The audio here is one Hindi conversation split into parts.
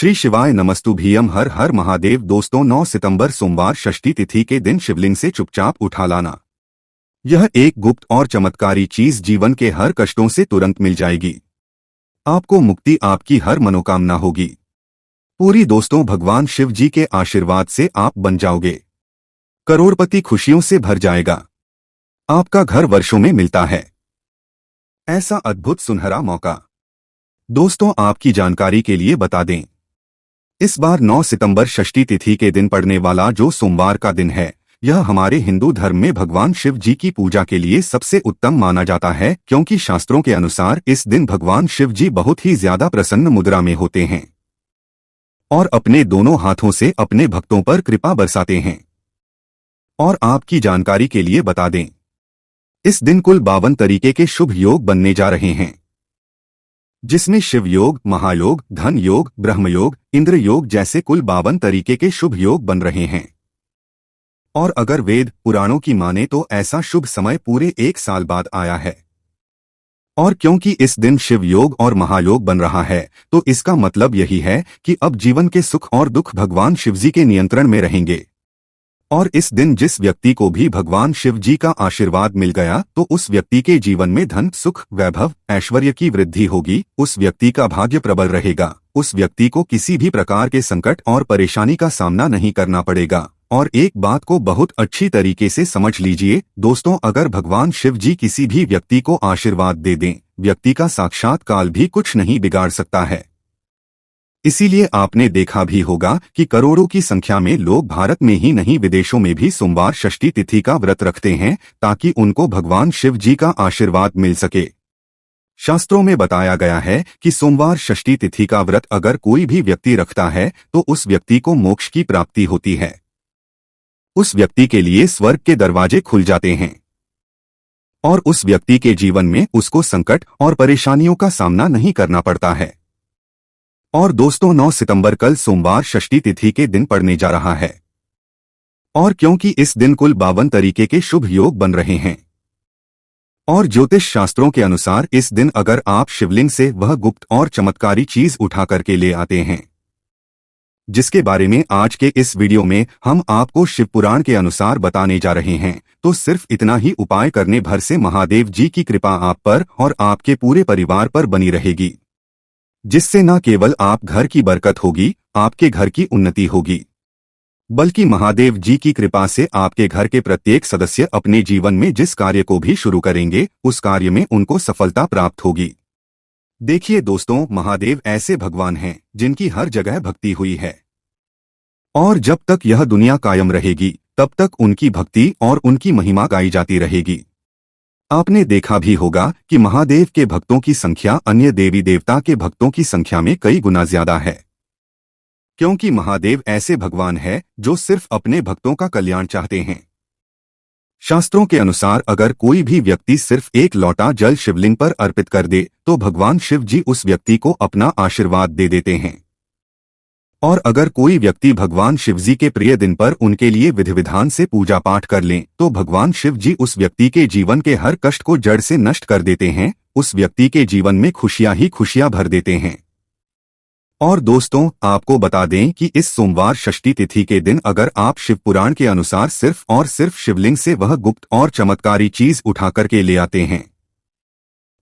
श्री शिवाय नमस्तुभ्यम। हर हर महादेव। दोस्तों 9 सितंबर सोमवार षष्ठी तिथि के दिन शिवलिंग से चुपचाप उठा लाना। यह एक गुप्त और चमत्कारी चीज जीवन के हर कष्टों से तुरंत मिल जाएगी। आपको मुक्ति, आपकी हर मनोकामना होगी पूरी। दोस्तों भगवान शिव जी के आशीर्वाद से आप बन जाओगे करोड़पति। खुशियों से भर जाएगा। आपका घर वर्षों में मिलता है ऐसा अद्भुत सुनहरा मौका। दोस्तों आपकी जानकारी के लिए बता दें, इस बार 9 सितंबर षष्ठी तिथि के दिन पड़ने वाला जो सोमवार का दिन है, यह हमारे हिंदू धर्म में भगवान शिव जी की पूजा के लिए सबसे उत्तम माना जाता है, क्योंकि शास्त्रों के अनुसार इस दिन भगवान शिव जी बहुत ही ज्यादा प्रसन्न मुद्रा में होते हैं और अपने दोनों हाथों से अपने भक्तों पर कृपा बरसाते हैं। और आपकी जानकारी के लिए बता दें, इस दिन कुल 52 तरीके के शुभ योग बनने जा रहे हैं, जिसमें शिव योग, महायोग, धन योग, ब्रह्म योग, इंद्र योग जैसे कुल 52 तरीके के शुभ योग बन रहे हैं। और अगर वेद पुराणों की माने तो ऐसा शुभ समय पूरे 1 साल बाद आया है। और क्योंकि इस दिन शिव योग और महायोग बन रहा है, तो इसका मतलब यही है कि अब जीवन के सुख और दुख भगवान शिव जी के नियंत्रण में रहेंगे। और इस दिन जिस व्यक्ति को भी भगवान शिव जी का आशीर्वाद मिल गया, तो उस व्यक्ति के जीवन में धन, सुख, वैभव, ऐश्वर्य की वृद्धि होगी। उस व्यक्ति का भाग्य प्रबल रहेगा। उस व्यक्ति को किसी भी प्रकार के संकट और परेशानी का सामना नहीं करना पड़ेगा। और एक बात को बहुत अच्छी तरीके से समझ लीजिए दोस्तों, अगर भगवान शिव जी किसी भी व्यक्ति को आशीर्वाद दे दें, व्यक्ति का साक्षात काल भी कुछ नहीं बिगाड़ सकता है। इसीलिए आपने देखा भी होगा कि करोड़ों की संख्या में लोग भारत में ही नहीं विदेशों में भी सोमवार षष्ठी तिथि का व्रत रखते हैं, ताकि उनको भगवान शिव जी का आशीर्वाद मिल सके। शास्त्रों में बताया गया है कि सोमवार षष्ठी तिथि का व्रत अगर कोई भी व्यक्ति रखता है, तो उस व्यक्ति को मोक्ष की प्राप्ति होती है। उस व्यक्ति के लिए स्वर्ग के दरवाजे खुल जाते हैं और उस व्यक्ति के जीवन में उसको संकट और परेशानियों का सामना नहीं करना पड़ता है। और दोस्तों 9 सितंबर कल सोमवार षष्ठी तिथि के दिन पड़ने जा रहा है, और क्योंकि इस दिन कुल 52 तरीके के शुभ योग बन रहे हैं, और ज्योतिष शास्त्रों के अनुसार इस दिन अगर आप शिवलिंग से वह गुप्त और चमत्कारी चीज उठा करके ले आते हैं, जिसके बारे में आज के इस वीडियो में हम आपको शिव पुराण के अनुसार बताने जा रहे हैं, तो सिर्फ इतना ही उपाय करने भर से महादेव जी की कृपा आप पर और आपके पूरे परिवार पर बनी रहेगी, जिससे न केवल आप घर की बरकत होगी, आपके घर की उन्नति होगी, बल्कि महादेव जी की कृपा से आपके घर के प्रत्येक सदस्य अपने जीवन में जिस कार्य को भी शुरू करेंगे, उस कार्य में उनको सफलता प्राप्त होगी। देखिए दोस्तों, महादेव ऐसे भगवान हैं जिनकी हर जगह भक्ति हुई है, और जब तक यह दुनिया कायम रहेगी तब तक उनकी भक्ति और उनकी महिमा गाई जाती रहेगी। आपने देखा भी होगा कि महादेव के भक्तों की संख्या अन्य देवी देवता के भक्तों की संख्या में कई गुना ज्यादा है, क्योंकि महादेव ऐसे भगवान है जो सिर्फ अपने भक्तों का कल्याण चाहते हैं। शास्त्रों के अनुसार अगर कोई भी व्यक्ति सिर्फ एक लोटा जल शिवलिंग पर अर्पित कर दे, तो भगवान शिव जी उस व्यक्ति को अपना आशीर्वाद दे देते हैं। और अगर कोई व्यक्ति भगवान शिव जी के प्रिय दिन पर उनके लिए विधि विधान से पूजा पाठ कर लें, तो भगवान शिव जी उस व्यक्ति के जीवन के हर कष्ट को जड़ से नष्ट कर देते हैं। उस व्यक्ति के जीवन में खुशियां ही खुशियां भर देते हैं। और दोस्तों आपको बता दें कि इस सोमवार षष्ठी तिथि के दिन अगर आप शिव पुराण के अनुसार सिर्फ और सिर्फ शिवलिंग से वह गुप्त और चमत्कारी चीज उठा करके ले आते हैं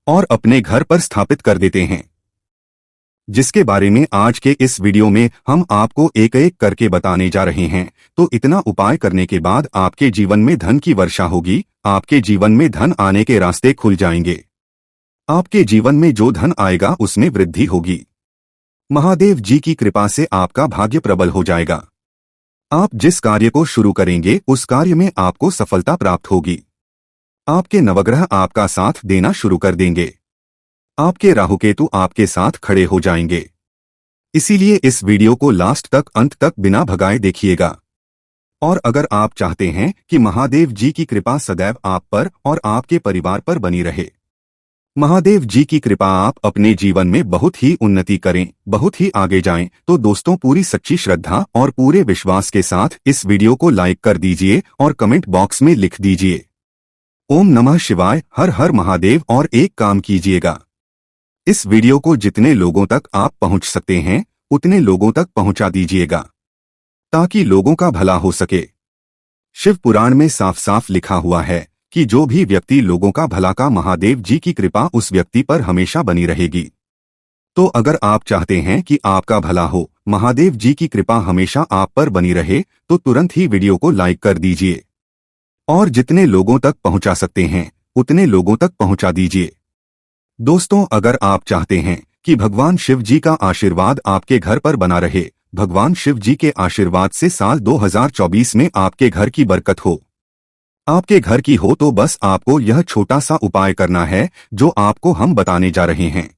और अपने घर पर स्थापित कर देते हैं, जिसके बारे में आज के इस वीडियो में हम आपको एक एक करके बताने जा रहे हैं, तो इतना उपाय करने के बाद आपके जीवन में धन की वर्षा होगी। आपके जीवन में धन आने के रास्ते खुल जाएंगे। आपके जीवन में जो धन आएगा उसमें वृद्धि होगी। महादेव जी की कृपा से आपका भाग्य प्रबल हो जाएगा। आप जिस कार्य को शुरू करेंगे उस कार्य में आपको सफलता प्राप्त होगी। आपके नवग्रह आपका साथ देना शुरू कर देंगे। आपके राहुकेतु आपके साथ खड़े हो जाएंगे। इसीलिए इस वीडियो को लास्ट तक, अंत तक बिना भगाए देखिएगा। और अगर आप चाहते हैं कि महादेव जी की कृपा सदैव आप पर और आपके परिवार पर बनी रहे, महादेव जी की कृपा आप अपने जीवन में बहुत ही उन्नति करें, बहुत ही आगे जाएं, तो दोस्तों पूरी सच्ची श्रद्धा और पूरे विश्वास के साथ इस वीडियो को लाइक कर दीजिए और कमेंट बॉक्स में लिख दीजिए ओम नमः शिवाय, हर हर महादेव। और एक काम कीजिएगा, इस वीडियो को जितने लोगों तक आप पहुंच सकते हैं उतने लोगों तक पहुंचा दीजिएगा ताकि लोगों का भला हो सके। शिव पुराण में साफ साफ लिखा हुआ है कि जो भी व्यक्ति लोगों का भला का महादेव जी की कृपा उस व्यक्ति पर हमेशा बनी रहेगी। तो अगर आप चाहते हैं कि आपका भला हो, महादेव जी की कृपा हमेशा आप पर बनी रहे, तो तुरंत ही वीडियो को लाइक कर दीजिए और जितने लोगों तक पहुंचा सकते हैं उतने लोगों तक पहुंचा दीजिए। दोस्तों, अगर आप चाहते हैं कि भगवान शिव जी का आशीर्वाद आपके घर पर बना रहे, भगवान शिव जी के आशीर्वाद से साल 2024 में आपके घर की बरकत हो, आपके घर की हो, तो बस आपको यह छोटा सा उपाय करना है जो आपको हम बताने जा रहे हैं।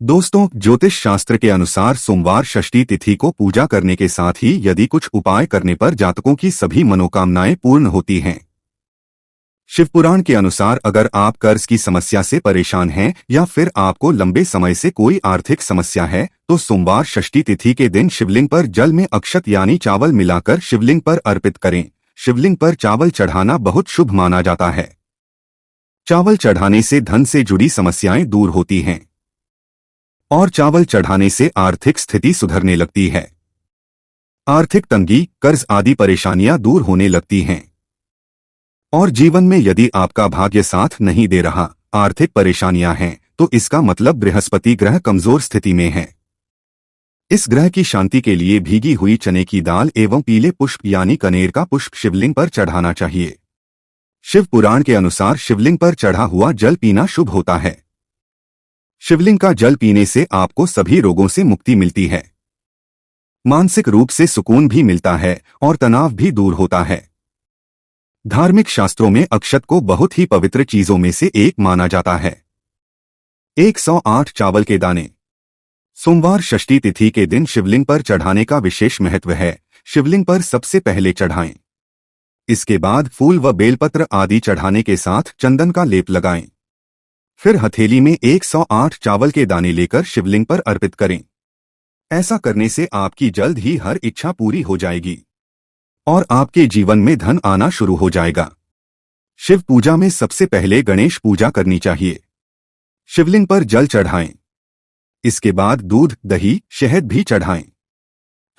दोस्तों, ज्योतिष शास्त्र के अनुसार सोमवार षष्ठी तिथि को पूजा करने के साथ ही यदि कुछ उपाय करने पर जातकों की सभी मनोकामनाएं पूर्ण होती हैं। शिवपुराण के अनुसार अगर आप कर्ज की समस्या से परेशान हैं या फिर आपको लंबे समय से कोई आर्थिक समस्या है, तो सोमवार षष्ठी तिथि के दिन शिवलिंग पर जल में अक्षत यानी चावल मिलाकर शिवलिंग पर अर्पित करें। शिवलिंग पर चावल चढ़ाना बहुत शुभ माना जाता है। चावल चढ़ाने से धन से जुड़ी समस्याएं दूर होती हैं और चावल चढ़ाने से आर्थिक स्थिति सुधरने लगती है। आर्थिक तंगी, कर्ज आदि परेशानियां दूर होने लगती हैं। और जीवन में यदि आपका भाग्य साथ नहीं दे रहा, आर्थिक परेशानियां हैं, तो इसका मतलब बृहस्पति ग्रह कमजोर स्थिति में है। इस ग्रह की शांति के लिए भीगी हुई चने की दाल एवं पीले पुष्प यानी कनेर का पुष्प शिवलिंग पर चढ़ाना चाहिए। शिव पुराण के अनुसार शिवलिंग पर चढ़ा हुआ जल पीना शुभ होता है। शिवलिंग का जल पीने से आपको सभी रोगों से मुक्ति मिलती है, मानसिक रूप से सुकून भी मिलता है और तनाव भी दूर होता है। धार्मिक शास्त्रों में अक्षत को बहुत ही पवित्र चीजों में से एक माना जाता है। 108 चावल के दाने सोमवार षष्ठी तिथि के दिन शिवलिंग पर चढ़ाने का विशेष महत्व है। शिवलिंग पर सबसे पहले चढ़ाएं, इसके बाद फूल व बेलपत्र आदि चढ़ाने के साथ चंदन का लेप लगाएं। फिर हथेली में 108 चावल के दाने लेकर शिवलिंग पर अर्पित करें। ऐसा करने से आपकी जल्द ही हर इच्छा पूरी हो जाएगी और आपके जीवन में धन आना शुरू हो जाएगा। शिव पूजा में सबसे पहले गणेश पूजा करनी चाहिए। शिवलिंग पर जल चढ़ाएं, इसके बाद दूध, दही, शहद भी चढ़ाएं।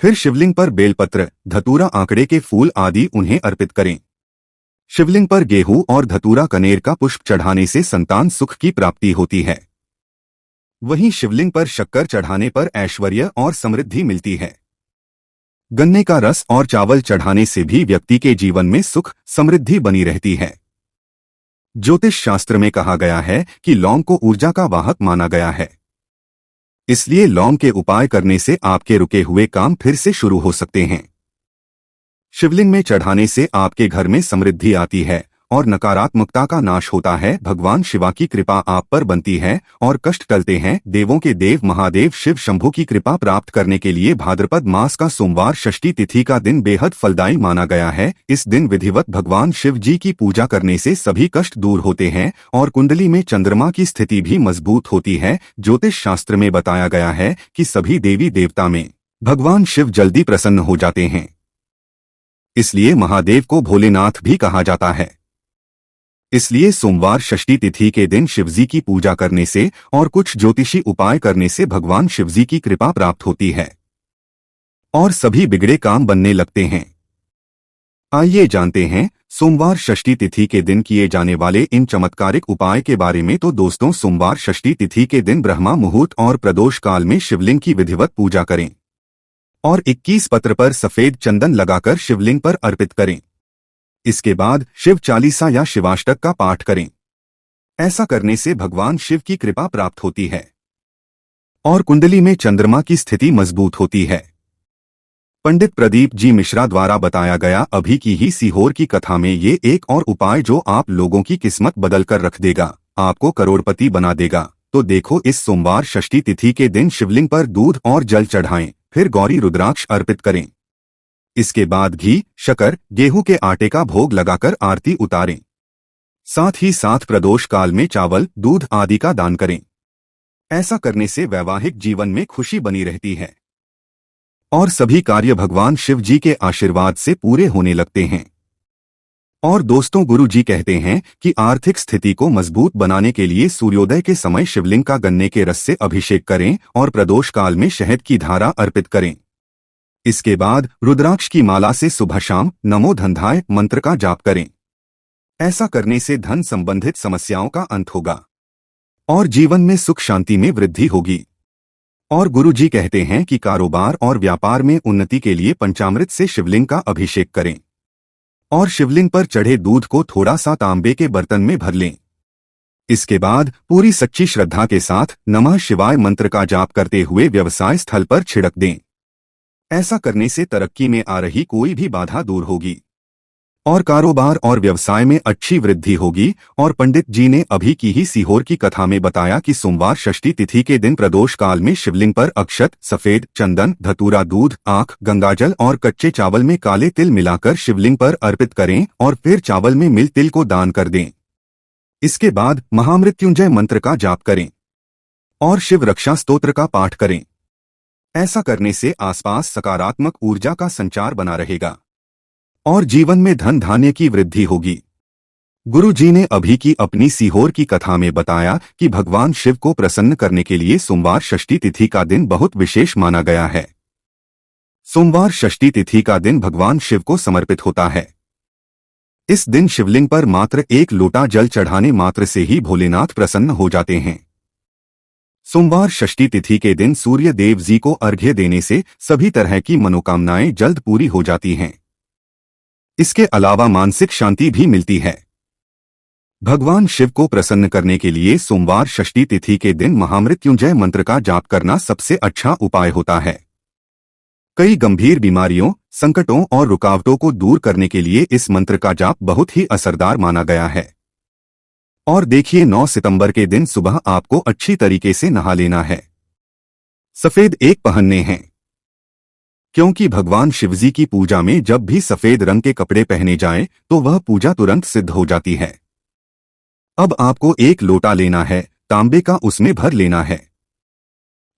फिर शिवलिंग पर बेलपत्र, धतूरा, आंकड़े के फूल आदि उन्हें अर्पित करें। शिवलिंग पर गेहूं और धतूरा कनेर का पुष्प चढ़ाने से संतान सुख की प्राप्ति होती है। वहीं शिवलिंग पर शक्कर चढ़ाने पर ऐश्वर्य और समृद्धि मिलती है। गन्ने का रस और चावल चढ़ाने से भी व्यक्ति के जीवन में सुख समृद्धि बनी रहती है। ज्योतिष शास्त्र में कहा गया है कि लौंग को ऊर्जा का वाहक माना गया है, इसलिए लौंग के उपाय करने से आपके रुके हुए काम फिर से शुरू हो सकते हैं। शिवलिंग में चढ़ाने से आपके घर में समृद्धि आती है और नकारात्मकता का नाश होता है। भगवान शिवा की कृपा आप पर बनती है और कष्ट टलते हैं। देवों के देव महादेव शिव शंभु की कृपा प्राप्त करने के लिए भाद्रपद मास का सोमवार षष्ठी तिथि का दिन बेहद फलदायी माना गया है। इस दिन विधिवत भगवान शिव जी की पूजा करने से सभी कष्ट दूर होते हैं और कुंडली में चंद्रमा की स्थिति भी मजबूत होती है। ज्योतिष शास्त्र में बताया गया है कि सभी देवी देवता में भगवान शिव जल्दी प्रसन्न हो जाते हैं, इसलिए महादेव को भोलेनाथ भी कहा जाता है। इसलिए सोमवार षष्ठी तिथि के दिन शिवजी की पूजा करने से और कुछ ज्योतिषी उपाय करने से भगवान शिवजी की कृपा प्राप्त होती है और सभी बिगड़े काम बनने लगते हैं। आइए जानते हैं सोमवार षष्ठी तिथि के दिन किए जाने वाले इन चमत्कारिक उपाय के बारे में। तो दोस्तों, सोमवार षष्ठी तिथि के दिन ब्रह्मा मुहूर्त और प्रदोष काल में शिवलिंग की विधिवत पूजा करें और 21 पत्र पर सफेद चंदन लगाकर शिवलिंग पर अर्पित करें। इसके बाद शिव चालीसा या शिवाष्टक का पाठ करें। ऐसा करने से भगवान शिव की कृपा प्राप्त होती है और कुंडली में चंद्रमा की स्थिति मजबूत होती है। पंडित प्रदीप जी मिश्रा द्वारा बताया गया अभी की ही सीहोर की कथा में ये एक और उपाय जो आप लोगों की किस्मत बदल कर रख देगा, आपको करोड़पति बना देगा। तो देखो, इस सोमवार षष्ठी तिथि के दिन शिवलिंग पर दूध और जल चढ़ाएं, फिर गौरी रुद्राक्ष अर्पित करें। इसके बाद घी, शक्कर, गेहूं के आटे का भोग लगाकर आरती उतारें। साथ ही साथ प्रदोष काल में चावल, दूध आदि का दान करें। ऐसा करने से वैवाहिक जीवन में खुशी बनी रहती है और सभी कार्य भगवान शिव जी के आशीर्वाद से पूरे होने लगते हैं। और दोस्तों, गुरु जी कहते हैं कि आर्थिक स्थिति को मजबूत बनाने के लिए सूर्योदय के समय शिवलिंग का गन्ने के रस से अभिषेक करें और प्रदोष काल में शहद की धारा अर्पित करें। इसके बाद रुद्राक्ष की माला से सुबह शाम नमो धनधाय मंत्र का जाप करें। ऐसा करने से धन संबंधित समस्याओं का अंत होगा और जीवन में सुख शांति में वृद्धि होगी। और गुरु जी कहते हैं कि कारोबार और व्यापार में उन्नति के लिए पंचामृत से शिवलिंग का अभिषेक करें और शिवलिंग पर चढ़े दूध को थोड़ा सा तांबे के बर्तन में भर लें। इसके बाद पूरी सच्ची श्रद्धा के साथ नमः शिवाय मंत्र का जाप करते हुए व्यवसाय स्थल पर छिड़क दें। ऐसा करने से तरक्की में आ रही कोई भी बाधा दूर होगी और कारोबार और व्यवसाय में अच्छी वृद्धि होगी। और पंडित जी ने अभी की ही सीहोर की कथा में बताया कि सोमवार षष्ठी तिथि के दिन प्रदोष काल में शिवलिंग पर अक्षत, सफेद चंदन, धतूरा, दूध, आंख, गंगाजल और कच्चे चावल में काले तिल मिलाकर शिवलिंग पर अर्पित करें और फिर चावल में मिल तिल को दान कर दें। इसके बाद महामृत्युंजय मंत्र का जाप करें और शिव रक्षा स्तोत्र का पाठ करें। ऐसा करने से आसपास सकारात्मक ऊर्जा का संचार बना रहेगा और जीवन में धन धान्य की वृद्धि होगी। गुरु जी ने अभी की अपनी सीहोर की कथा में बताया कि भगवान शिव को प्रसन्न करने के लिए सोमवार षष्ठी तिथि का दिन बहुत विशेष माना गया है। सोमवार षष्ठी तिथि का दिन भगवान शिव को समर्पित होता है। इस दिन शिवलिंग पर मात्र एक लोटा जल चढ़ाने मात्र से ही भोलेनाथ प्रसन्न हो जाते हैं। सोमवार षष्ठी तिथि के दिन सूर्य देव जी को अर्घ्य देने से सभी तरह की मनोकामनाएं जल्द पूरी हो जाती हैं। इसके अलावा मानसिक शांति भी मिलती है। भगवान शिव को प्रसन्न करने के लिए सोमवार षष्ठी तिथि के दिन महामृत्युंजय मंत्र का जाप करना सबसे अच्छा उपाय होता है। कई गंभीर बीमारियों, संकटों और रुकावटों को दूर करने के लिए इस मंत्र का जाप बहुत ही असरदार माना गया है। और देखिए, 9 सितंबर के दिन सुबह आपको अच्छी तरीके से नहा लेना है। सफेद एक पहनने हैं, क्योंकि भगवान शिवजी की पूजा में जब भी सफेद रंग के कपड़े पहने जाएं तो वह पूजा तुरंत सिद्ध हो जाती है। अब आपको एक लोटा लेना है, तांबे का, उसमें भर लेना है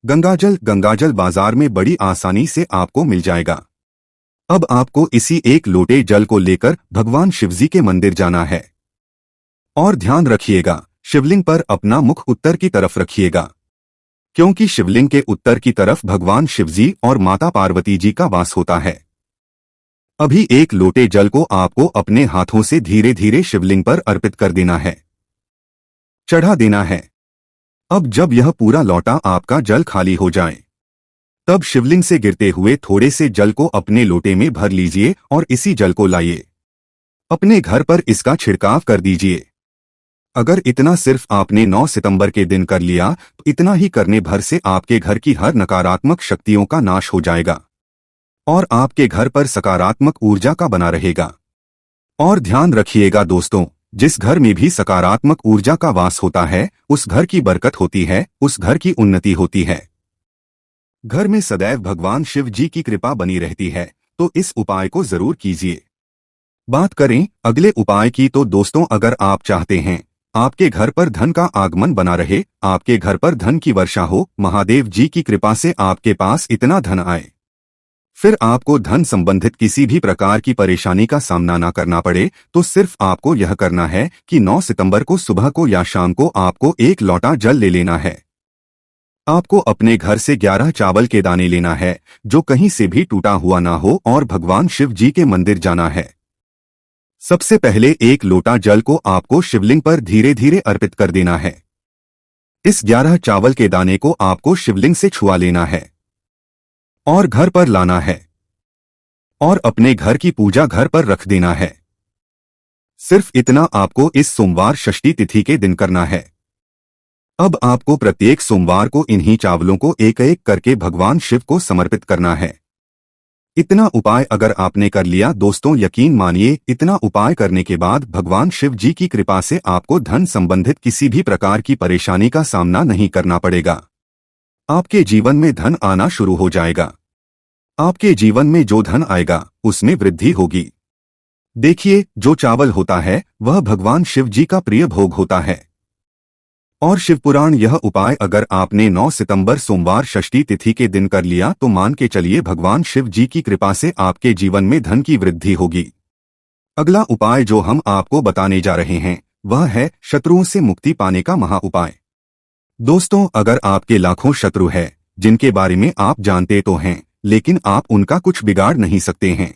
गंगाजल बाजार में बड़ी आसानी से आपको मिल जाएगा। अब आपको इसी एक लोटे जल को लेकर भगवान शिवजी के मंदिर जाना है और ध्यान रखिएगा, शिवलिंग पर अपना मुख उत्तर की तरफ रखिएगा, क्योंकि शिवलिंग के उत्तर की तरफ भगवान शिवजी और माता पार्वती जी का वास होता है। अभी एक लोटे जल को आपको अपने हाथों से धीरे धीरे शिवलिंग पर अर्पित कर देना है, चढ़ा देना है। अब जब यह पूरा लौटा आपका जल खाली हो जाए, तब शिवलिंग से गिरते हुए थोड़े से जल को अपने लोटे में भर लीजिए और इसी जल को लाइए अपने घर पर इसका छिड़काव कर दीजिए। अगर इतना सिर्फ आपने 9 सितंबर के दिन कर लिया तो इतना ही करने भर से आपके घर की हर नकारात्मक शक्तियों का नाश हो जाएगा और आपके घर पर सकारात्मक ऊर्जा का बना रहेगा। और ध्यान रखिएगा दोस्तों, जिस घर में भी सकारात्मक ऊर्जा का वास होता है उस घर की बरकत होती है, उस घर की उन्नति होती है। घर में सदैव भगवान शिव जी की कृपा बनी रहती है। तो इस उपाय को जरूर कीजिए। बात करें अगले उपाय की तो दोस्तों, अगर आप चाहते हैं आपके घर पर धन का आगमन बना रहे, आपके घर पर धन की वर्षा हो, महादेव जी की कृपा से आपके पास इतना धन आए, फिर आपको धन संबंधित किसी भी प्रकार की परेशानी का सामना न करना पड़े, तो सिर्फ आपको यह करना है कि 9 सितंबर को सुबह को या शाम को आपको एक लोटा जल ले लेना है। आपको अपने घर से 11 चावल के दाने लेना है जो कहीं से भी टूटा हुआ ना हो और भगवान शिव जी के मंदिर जाना है। सबसे पहले एक लोटा जल को आपको शिवलिंग पर धीरे धीरे अर्पित कर देना है। इस 11 चावल के दाने को आपको शिवलिंग से छुआ लेना है और घर पर लाना है और अपने घर की पूजा घर पर रख देना है। सिर्फ इतना आपको इस सोमवार षष्ठी तिथि के दिन करना है। अब आपको प्रत्येक सोमवार को इन्हीं चावलों को एक एक करके भगवान शिव को समर्पित करना है। इतना उपाय अगर आपने कर लिया दोस्तों, यकीन मानिए इतना उपाय करने के बाद भगवान शिव जी की कृपा से आपको धन संबंधित किसी भी प्रकार की परेशानी का सामना नहीं करना पड़ेगा। आपके जीवन में धन आना शुरू हो जाएगा। आपके जीवन में जो धन आएगा उसमें वृद्धि होगी। देखिए, जो चावल होता है वह भगवान शिव जी का प्रिय भोग होता है और शिवपुराण यह उपाय अगर आपने 9 सितंबर सोमवार षष्ठी तिथि के दिन कर लिया तो मान के चलिए भगवान शिव जी की कृपा से आपके जीवन में धन की वृद्धि होगी। अगला उपाय जो हम आपको बताने जा रहे हैं वह है शत्रुओं से मुक्ति पाने का महा उपाय। दोस्तों, अगर आपके लाखों शत्रु हैं जिनके बारे में आप जानते तो हैं लेकिन आप उनका कुछ बिगाड़ नहीं सकते हैं,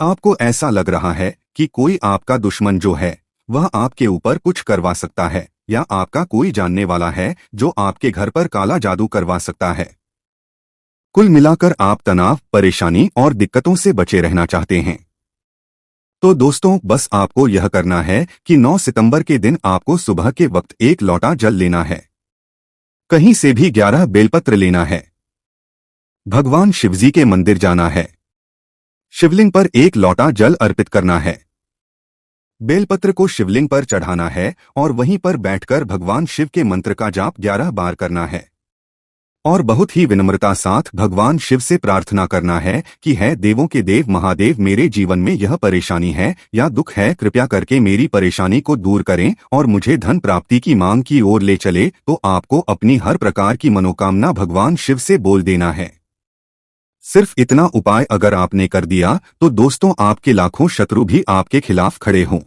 आपको ऐसा लग रहा है कि कोई आपका दुश्मन जो है वह आपके ऊपर कुछ करवा सकता है या आपका कोई जानने वाला है जो आपके घर पर काला जादू करवा सकता है। कुल मिलाकर आप तनाव, परेशानी और दिक्कतों से बचे रहना चाहते हैं। तो दोस्तों, बस आपको यह करना है कि 9 सितंबर के दिन आपको सुबह के वक्त एक लोटा जल लेना है, कहीं से भी 11 बेलपत्र लेना है, भगवान शिवजी के मंदिर जाना है, शिवलिंग पर एक लोटा जल अर्पित करना है, बेलपत्र को शिवलिंग पर चढ़ाना है और वहीं पर बैठकर भगवान शिव के मंत्र का जाप 11 बार करना है और बहुत ही विनम्रता साथ भगवान शिव से प्रार्थना करना है कि है देवों के देव महादेव, मेरे जीवन में यह परेशानी है या दुख है, कृपया करके मेरी परेशानी को दूर करें और मुझे धन प्राप्ति की मांग की ओर ले चले। तो आपको अपनी हर प्रकार की मनोकामना भगवान शिव से बोल देना है। सिर्फ इतना उपाय अगर आपने कर दिया तो दोस्तों आपके लाखों शत्रु भी आपके खिलाफ खड़े हों,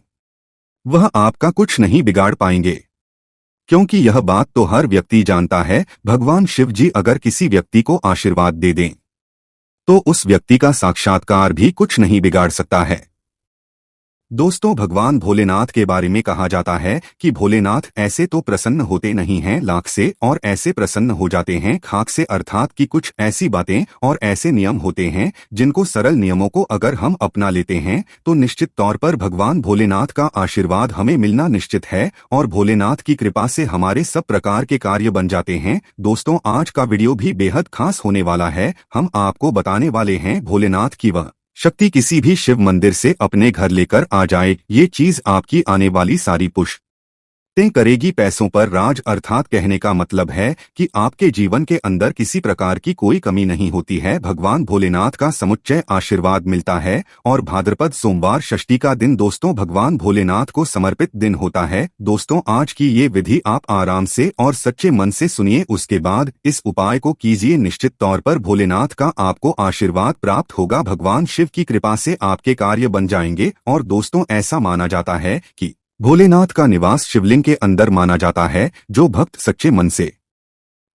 वह आपका कुछ नहीं बिगाड़ पाएंगे, क्योंकि यह बात तो हर व्यक्ति जानता है, भगवान शिव जी अगर किसी व्यक्ति को आशीर्वाद दे दें तो उस व्यक्ति का साक्षात्कार भी कुछ नहीं बिगाड़ सकता है। दोस्तों, भगवान भोलेनाथ के बारे में कहा जाता है कि भोलेनाथ ऐसे तो प्रसन्न होते नहीं हैं लाख से, और ऐसे प्रसन्न हो जाते हैं खाक से, अर्थात कि कुछ ऐसी बातें और ऐसे नियम होते हैं जिनको सरल नियमों को अगर हम अपना लेते हैं तो निश्चित तौर पर भगवान भोलेनाथ का आशीर्वाद हमें मिलना निश्चित है और भोलेनाथ की कृपा से हमारे सब प्रकार के कार्य बन जाते हैं। दोस्तों, आज का वीडियो भी बेहद खास होने वाला है। हम आपको बताने वाले हैं भोलेनाथ की वह शक्ति किसी भी शिव मंदिर से अपने घर लेकर आ जाए, ये चीज आपकी आने वाली सारी पुष्टि करेगी पैसों पर राज, अर्थात कहने का मतलब है कि आपके जीवन के अंदर किसी प्रकार की कोई कमी नहीं होती है। भगवान भोलेनाथ का समुच्चय आशीर्वाद मिलता है और भाद्रपद सोमवार षष्ठी का दिन दोस्तों भगवान भोलेनाथ को समर्पित दिन होता है। दोस्तों, आज की ये विधि आप आराम से और सच्चे मन से सुनिए, उसके बाद इस उपाय को कीजिए, निश्चित तौर पर भोलेनाथ का आपको आशीर्वाद प्राप्त होगा, भगवान शिव की कृपा से आपके कार्य बन जाएंगे। और दोस्तों, ऐसा माना जाता है कि भोलेनाथ का निवास शिवलिंग के अंदर माना जाता है। जो भक्त सच्चे मन से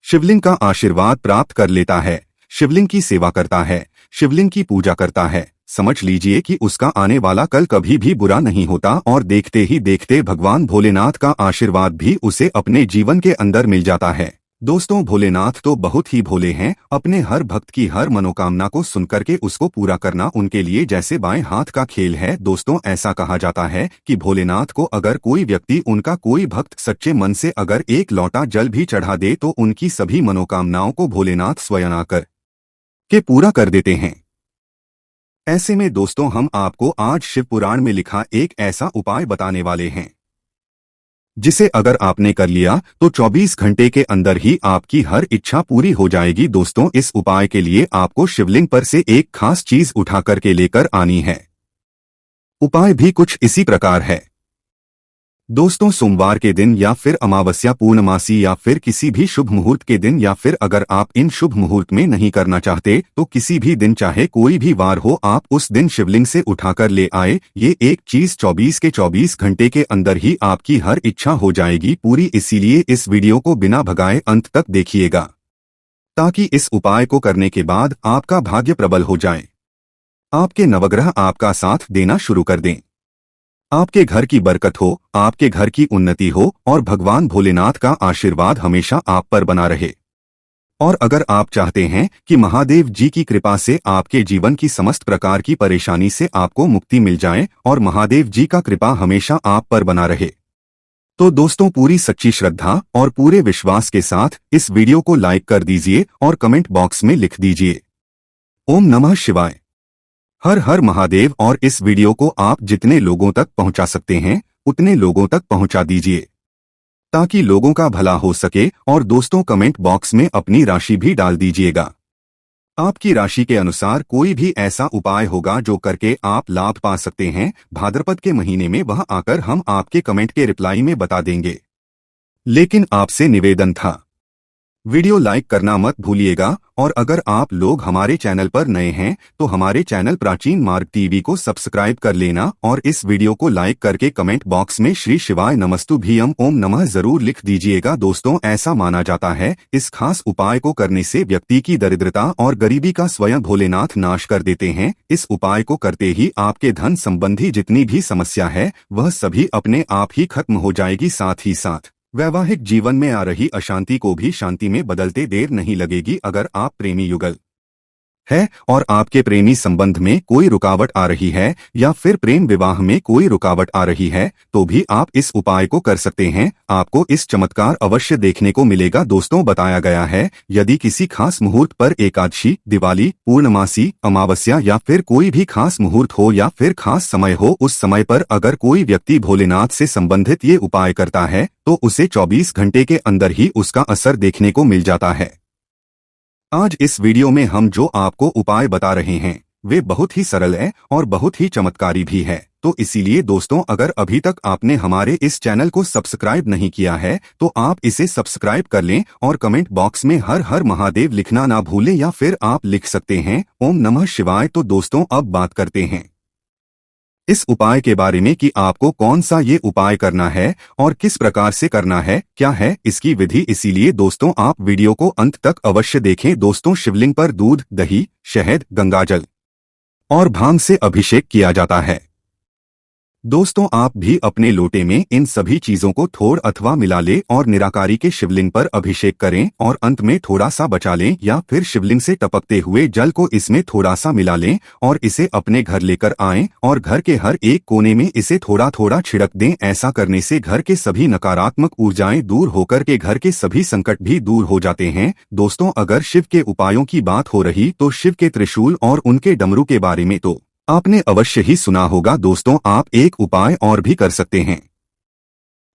शिवलिंग का आशीर्वाद प्राप्त कर लेता है, शिवलिंग की सेवा करता है, शिवलिंग की पूजा करता है, समझ लीजिए कि उसका आने वाला कल कभी भी बुरा नहीं होता और देखते ही देखते भगवान भोलेनाथ का आशीर्वाद भी उसे अपने जीवन के अंदर मिल जाता है। दोस्तों, भोलेनाथ तो बहुत ही भोले हैं, अपने हर भक्त की हर मनोकामना को सुनकर के उसको पूरा करना उनके लिए जैसे बाएं हाथ का खेल है। दोस्तों, ऐसा कहा जाता है कि भोलेनाथ को अगर कोई व्यक्ति, उनका कोई भक्त सच्चे मन से अगर एक लोटा जल भी चढ़ा दे तो उनकी सभी मनोकामनाओं को भोलेनाथ स्वयं आकर के पूरा कर देते हैं। ऐसे में दोस्तों, हम आपको आज शिव पुराण में लिखा एक ऐसा उपाय बताने वाले हैं जिसे अगर आपने कर लिया तो 24 घंटे के अंदर ही आपकी हर इच्छा पूरी हो जाएगी। दोस्तों, इस उपाय के लिए आपको शिवलिंग पर से एक खास चीज उठा करके लेकर आनी है। उपाय भी कुछ इसी प्रकार है। दोस्तों, सोमवार के दिन या फिर अमावस्या, पूर्णमासी या फिर किसी भी शुभ मुहूर्त के दिन, या फिर अगर आप इन शुभ मुहूर्त में नहीं करना चाहते तो किसी भी दिन, चाहे कोई भी वार हो, आप उस दिन शिवलिंग से उठाकर ले आए। ये एक चीज 24 के 24 घंटे के अंदर ही आपकी हर इच्छा हो जाएगी पूरी। इसीलिए इस वीडियो को बिना भगाए अंत तक देखिएगा ताकि इस उपाय को करने के बाद आपका भाग्य प्रबल हो जाए, आपके नवग्रह आपका साथ देना शुरू कर दें, आपके घर की बरकत हो, आपके घर की उन्नति हो और भगवान भोलेनाथ का आशीर्वाद हमेशा आप पर बना रहे। और अगर आप चाहते हैं कि महादेव जी की कृपा से आपके जीवन की समस्त प्रकार की परेशानी से आपको मुक्ति मिल जाए और महादेव जी का कृपा हमेशा आप पर बना रहे, तो दोस्तों पूरी सच्ची श्रद्धा और पूरे विश्वास के साथ इस वीडियो को लाइक कर दीजिए और कमेंट बॉक्स में लिख दीजिए ओम नमः शिवाय, हर हर महादेव। और इस वीडियो को आप जितने लोगों तक पहुंचा सकते हैं उतने लोगों तक पहुंचा दीजिए ताकि लोगों का भला हो सके। और दोस्तों, कमेंट बॉक्स में अपनी राशि भी डाल दीजिएगा। आपकी राशि के अनुसार कोई भी ऐसा उपाय होगा जो करके आप लाभ पा सकते हैं भाद्रपद के महीने में, वह आकर हम आपके कमेंट के रिप्लाई में बता देंगे। लेकिन आपसे निवेदन था वीडियो लाइक करना मत भूलिएगा और अगर आप लोग हमारे चैनल पर नए हैं तो हमारे चैनल प्राचीन मार्ग टीवी को सब्सक्राइब कर लेना और इस वीडियो को लाइक करके कमेंट बॉक्स में श्री शिवाय नमस्तुभ्यम ओम नमः जरूर लिख दीजिएगा। दोस्तों, ऐसा माना जाता है इस खास उपाय को करने से व्यक्ति की दरिद्रता और गरीबी का स्वयं भोलेनाथ नाश कर देते हैं। इस उपाय को करते ही आपके धन संबंधी जितनी भी समस्या है वह सभी अपने आप ही खत्म हो जाएगी। साथ ही साथ वैवाहिक जीवन में आ रही अशांति को भी शांति में बदलते देर नहीं लगेगी। अगर आप प्रेमी युगल है और आपके प्रेमी संबंध में कोई रुकावट आ रही है या फिर प्रेम विवाह में कोई रुकावट आ रही है तो भी आप इस उपाय को कर सकते हैं। आपको इस चमत्कार अवश्य देखने को मिलेगा। दोस्तों, बताया गया है यदि किसी खास मुहूर्त पर एकादशी, दिवाली, पूर्णमासी, अमावस्या या फिर कोई भी खास मुहूर्त हो या फिर खास समय हो, उस समय पर अगर कोई व्यक्ति भोलेनाथ से संबंधित ये उपाय करता है तो उसे 24 घंटे के अंदर ही उसका असर देखने को मिल जाता है। आज इस वीडियो में हम जो आपको उपाय बता रहे हैं वे बहुत ही सरल है और बहुत ही चमत्कारी भी है। तो इसीलिए दोस्तों, अगर अभी तक आपने हमारे इस चैनल को सब्सक्राइब नहीं किया है तो आप इसे सब्सक्राइब कर लें और कमेंट बॉक्स में हर हर महादेव लिखना ना भूलें या फिर आप लिख सकते हैं ओम नमः शिवाय। तो दोस्तों, अब बात करते हैं इस उपाय के बारे में कि आपको कौन सा ये उपाय करना है और किस प्रकार से करना है, क्या है इसकी विधि। इसीलिए दोस्तों, आप वीडियो को अंत तक अवश्य देखें। दोस्तों, शिवलिंग पर दूध, दही, शहद, गंगाजल और भांग से अभिषेक किया जाता है। दोस्तों, आप भी अपने लोटे में इन सभी चीजों को थोड़ अथवा मिला लें और निराकारी के शिवलिंग पर अभिषेक करें और अंत में थोड़ा सा बचा लें या फिर शिवलिंग से टपकते हुए जल को इसमें थोड़ा सा मिला लें और इसे अपने घर लेकर आएं और घर के हर एक कोने में इसे थोड़ा थोड़ा छिड़क दें। ऐसा करने से घर के सभी नकारात्मक ऊर्जाएं दूर होकर के घर के सभी संकट भी दूर हो जाते हैं। दोस्तों, अगर शिव के उपायों की बात हो रही तो शिव के त्रिशूल और उनके डमरू के बारे में तो आपने अवश्य ही सुना होगा। दोस्तों, आप एक उपाय और भी कर सकते हैं।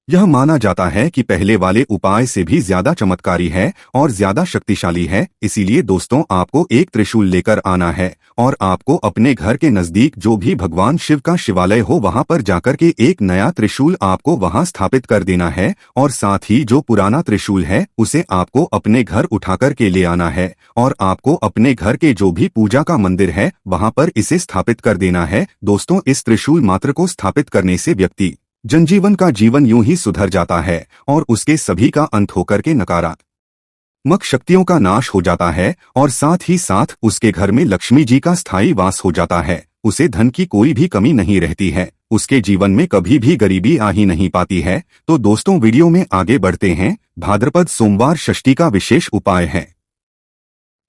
यह माना जाता है कि पहले वाले उपाय से भी ज्यादा चमत्कारी है और ज्यादा शक्तिशाली है। इसीलिए दोस्तों, आपको एक त्रिशूल लेकर आना है और आपको अपने घर के नजदीक जो भी भगवान शिव का शिवालय हो वहां पर जाकर के एक नया त्रिशूल आपको वहां स्थापित कर देना है और साथ ही जो पुराना त्रिशूल है उसे आपको अपने घर उठाकर के ले आना है और आपको अपने घर के जो भी पूजा का मंदिर है वहां पर इसे स्थापित कर देना है। दोस्तों, इस त्रिशूल मात्र को स्थापित करने से व्यक्ति जनजीवन का जीवन यूं ही सुधर जाता है और उसके सभी का अंत होकर के नकारात्मक शक्तियों का नाश हो जाता है और साथ ही साथ उसके घर में लक्ष्मी जी का स्थायी वास हो जाता है। उसे धन की कोई भी कमी नहीं रहती है, उसके जीवन में कभी भी गरीबी आ ही नहीं पाती है। तो दोस्तों, वीडियो में आगे बढ़ते हैं। भाद्रपद सोमवार षष्ठी का विशेष उपाय है,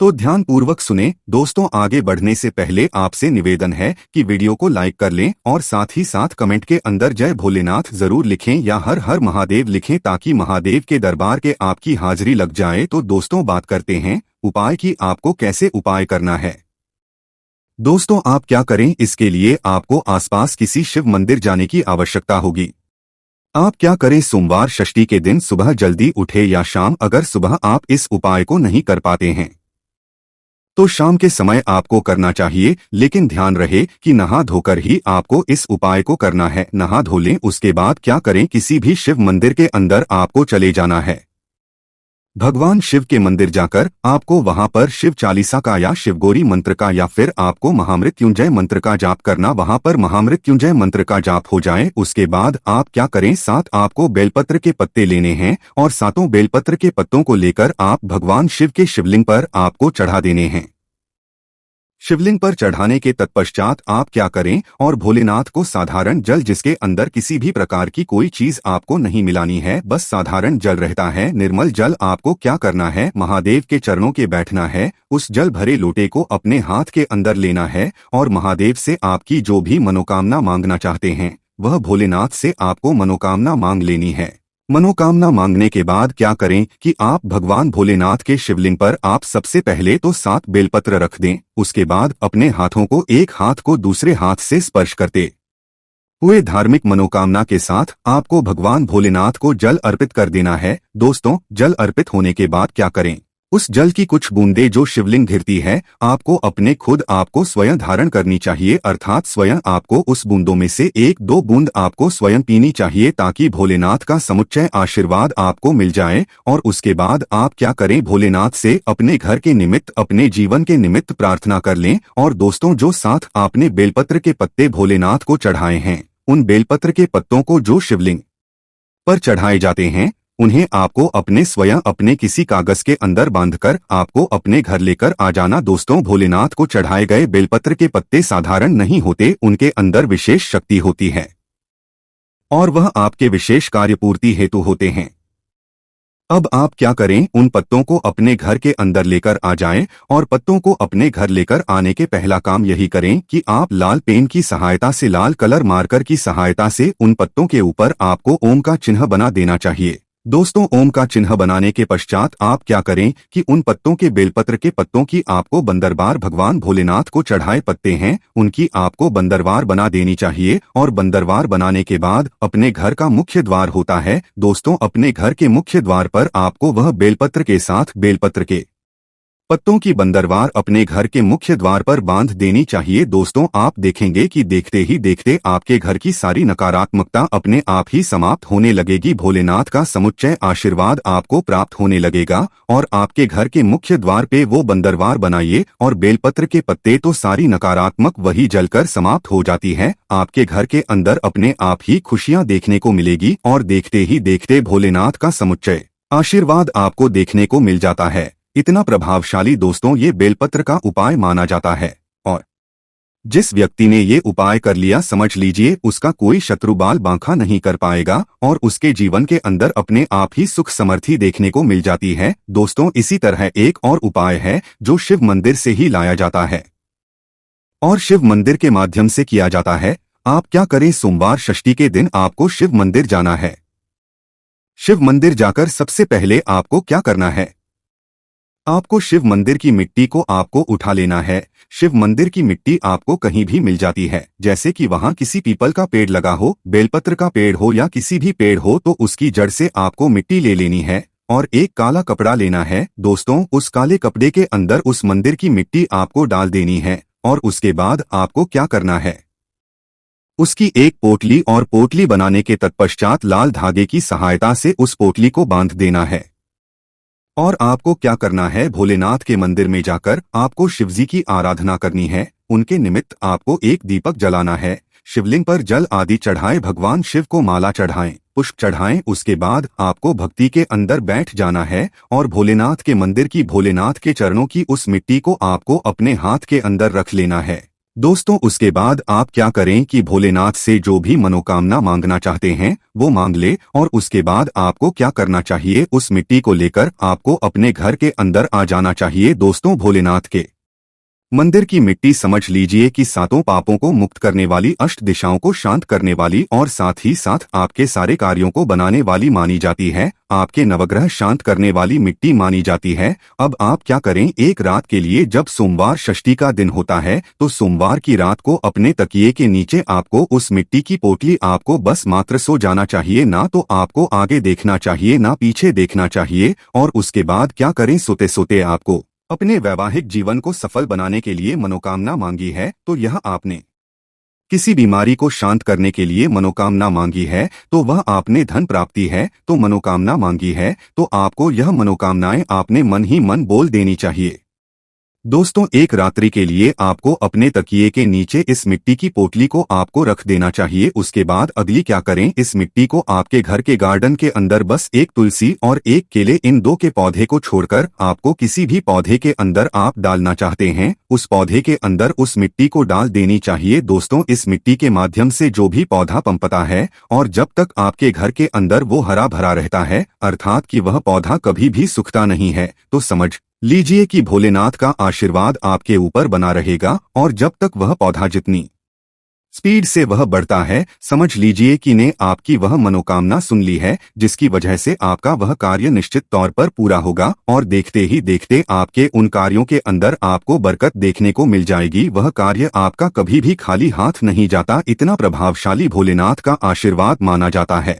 तो ध्यान पूर्वक सुने। दोस्तों, आगे बढ़ने से पहले आपसे निवेदन है कि वीडियो को लाइक कर लें और साथ ही साथ कमेंट के अंदर जय भोलेनाथ जरूर लिखें या हर हर महादेव लिखें ताकि महादेव के दरबार के आपकी हाजिरी लग जाए। तो दोस्तों, बात करते हैं उपाय की। आपको कैसे उपाय करना है। दोस्तों, आप क्या करें, इसके लिए आपको आसपास किसी शिव मंदिर जाने की आवश्यकता होगी। आप क्या करें, सोमवार षष्ठी के दिन सुबह जल्दी उठे या शाम। अगर सुबह आप इस उपाय को नहीं कर पाते हैं तो शाम के समय आपको करना चाहिए, लेकिन ध्यान रहे कि नहा धोकर ही आपको इस उपाय को करना है। नहा धो लें, उसके बाद क्या करें, किसी भी शिव मंदिर के अंदर आपको चले जाना है। भगवान शिव के मंदिर जाकर आपको वहां पर शिव चालीसा का या शिवगौरी मंत्र का या फिर आपको महामृत्युंजय मंत्र का जाप करना। वहां पर महामृत्युंजय मंत्र का जाप हो जाए उसके बाद आप क्या करें, 7 आपको बेलपत्र के पत्ते लेने हैं और 7 बेलपत्र के पत्तों को लेकर आप भगवान शिव के शिवलिंग पर आपको चढ़ा देने हैं। शिवलिंग पर चढ़ाने के तत्पश्चात आप क्या करें और भोलेनाथ को साधारण जल, जिसके अंदर किसी भी प्रकार की कोई चीज आपको नहीं मिलानी है, बस साधारण जल रहता है, निर्मल जल, आपको क्या करना है, महादेव के चरणों के बैठना है। उस जल भरे लोटे को अपने हाथ के अंदर लेना है और महादेव से आपकी जो भी मनोकामना मांगना चाहते हैं वह भोलेनाथ से आपको मनोकामना मांग लेनी है। मनोकामना मांगने के बाद क्या करें कि आप भगवान भोलेनाथ के शिवलिंग पर आप सबसे पहले तो 7 बेलपत्र रख दें। उसके बाद अपने हाथों को एक हाथ को दूसरे हाथ से स्पर्श करते हुए धार्मिक मनोकामना के साथ आपको भगवान भोलेनाथ को जल अर्पित कर देना है। दोस्तों, जल अर्पित होने के बाद क्या करें, उस जल की कुछ बूंदे जो शिवलिंग घिरती है आपको अपने खुद आपको स्वयं धारण करनी चाहिए, अर्थात स्वयं आपको उस बूंदों में से 1-2 बूंद आपको स्वयं पीनी चाहिए ताकि भोलेनाथ का समुच्चय आशीर्वाद आपको मिल जाए। और उसके बाद आप क्या करें, भोलेनाथ से अपने घर के निमित्त, अपने जीवन के निमित्त प्रार्थना कर लें। और दोस्तों, जो साथ आपने बेलपत्र के पत्ते भोलेनाथ को चढ़ाए हैं, उन बेलपत्र के पत्तों को जो शिवलिंग पर चढ़ाए जाते हैं उन्हें आपको अपने स्वयं अपने किसी कागज के अंदर बांधकर आपको अपने घर लेकर आ जाना। दोस्तों, भोलेनाथ को चढ़ाए गए बेलपत्र के पत्ते साधारण नहीं होते, उनके अंदर विशेष शक्ति होती है और वह आपके विशेष कार्यपूर्ति हेतु होते हैं। अब आप क्या करें, उन पत्तों को अपने घर के अंदर लेकर आ जाएं और पत्तों को अपने घर लेकर आने के पहला काम यही करें कि आप लाल पेन की सहायता से, लाल कलर मार्कर की सहायता से उन पत्तों के ऊपर आपको ओम का चिन्ह बना देना चाहिए। दोस्तों, ओम का चिन्ह बनाने के पश्चात आप क्या करें कि उन पत्तों के, बेलपत्र के पत्तों की आपको बंदरबार भगवान भोलेनाथ को चढ़ाए पत्ते हैं उनकी आपको बंदरवार बना देनी चाहिए। और बंदरवार बनाने के बाद अपने घर का मुख्य द्वार होता है दोस्तों, अपने घर के मुख्य द्वार पर आपको वह बेलपत्र के साथ बेलपत्र के पत्तों की बंदरवार अपने घर के मुख्य द्वार पर बांध देनी चाहिए। दोस्तों, आप देखेंगे कि देखते ही देखते आपके घर की सारी नकारात्मकता अपने आप ही समाप्त होने लगेगी। भोलेनाथ का समुच्चय आशीर्वाद आपको प्राप्त होने लगेगा। और आपके घर के मुख्य द्वार पे वो बंदरवार बनाइए और बेलपत्र के पत्ते, तो सारी नकारात्मक वही जलकर समाप्त हो जाती है। आपके घर के अंदर अपने आप ही खुशियां देखने को मिलेगी और देखते ही देखते भोलेनाथ का समुच्चय आशीर्वाद आपको देखने को मिल जाता है। इतना प्रभावशाली दोस्तों ये बेलपत्र का उपाय माना जाता है। और जिस व्यक्ति ने ये उपाय कर लिया, समझ लीजिए उसका कोई शत्रु बाल बांका नहीं कर पाएगा और उसके जीवन के अंदर अपने आप ही सुख समृद्धि देखने को मिल जाती है। दोस्तों, इसी तरह एक और उपाय है जो शिव मंदिर से ही लाया जाता है और शिव मंदिर के माध्यम से किया जाता है। आप क्या करें, सोमवार षष्ठी के दिन आपको शिव मंदिर जाना है। शिव मंदिर जाकर सबसे पहले आपको क्या करना है, आपको शिव मंदिर की मिट्टी को आपको उठा लेना है। शिव मंदिर की मिट्टी आपको कहीं भी मिल जाती है, जैसे कि वहां किसी पीपल का पेड़ लगा हो, बेलपत्र का पेड़ हो या किसी भी पेड़ हो, तो उसकी जड़ से आपको मिट्टी ले लेनी है और एक काला कपड़ा लेना है। दोस्तों, उस काले कपड़े के अंदर उस मंदिर की मिट्टी आपको डाल देनी है और उसके बाद आपको क्या करना है, उसकी एक पोटली और पोटली बनाने के तत्पश्चात लाल धागे की सहायता से उस पोटली को बांध देना है। और आपको क्या करना है, भोलेनाथ के मंदिर में जाकर आपको शिवजी की आराधना करनी है। उनके निमित्त आपको एक दीपक जलाना है, शिवलिंग पर जल आदि चढ़ाएं, भगवान शिव को माला चढ़ाएं, पुष्प चढ़ाएं। उसके बाद आपको भक्ति के अंदर बैठ जाना है और भोलेनाथ के मंदिर की, भोलेनाथ के चरणों की उस मिट्टी को आपको अपने हाथ के अंदर रख लेना है। दोस्तों, उसके बाद आप क्या करें कि भोलेनाथ से जो भी मनोकामना मांगना चाहते हैं वो मांग ले। और उसके बाद आपको क्या करना चाहिए, उस मिट्टी को लेकर आपको अपने घर के अंदर आ जाना चाहिए। दोस्तों, भोलेनाथ के मंदिर की मिट्टी समझ लीजिए कि सातों पापों को मुक्त करने वाली, अष्ट दिशाओं को शांत करने वाली और साथ ही साथ आपके सारे कार्यों को बनाने वाली मानी जाती है। आपके नवग्रह शांत करने वाली मिट्टी मानी जाती है। अब आप क्या करें, एक रात के लिए, जब सोमवार षष्ठी का दिन होता है तो सोमवार की रात को अपने तकिए के नीचे आपको उस मिट्टी की पोटली, आपको बस मात्र सो जाना चाहिए, ना तो आपको आगे देखना चाहिए ना पीछे देखना चाहिए। और उसके बाद क्या करें, सोते सोते आपको अपने वैवाहिक जीवन को सफल बनाने के लिए मनोकामना मांगी है, तो यह आपने किसी बीमारी को शांत करने के लिए मनोकामना मांगी है, तो वह आपने धन प्राप्ति है तो मनोकामना मांगी है, तो आपको यह मनोकामनाएं आपने मन ही मन बोल देनी चाहिए। दोस्तों, एक रात्रि के लिए आपको अपने तकिए के नीचे इस मिट्टी की पोटली को आपको रख देना चाहिए। उसके बाद अगली क्या करें, इस मिट्टी को आपके घर के गार्डन के अंदर बस एक तुलसी और एक केले, इन दो के पौधे को छोड़कर आपको किसी भी पौधे के अंदर आप डालना चाहते हैं उस पौधे के अंदर उस मिट्टी को डाल देनी चाहिए। दोस्तों, इस मिट्टी के माध्यम से जो भी पौधा पनपता है और जब तक आपके घर के अंदर वो हरा भरा रहता है, अर्थात कि वह पौधा कभी भी सूखता नहीं है, तो समझ लीजिए कि भोलेनाथ का आशीर्वाद आपके ऊपर बना रहेगा। और जब तक वह पौधा जितनी स्पीड से वह बढ़ता है, समझ लीजिए कि ने आपकी वह मनोकामना सुन ली है, जिसकी वजह से आपका वह कार्य निश्चित तौर पर पूरा होगा। और देखते ही देखते आपके उन कार्यों के अंदर आपको बरकत देखने को मिल जाएगी। वह कार्य आपका कभी भी खाली हाथ नहीं जाता, इतना प्रभावशाली भोलेनाथ का आशीर्वाद माना जाता है।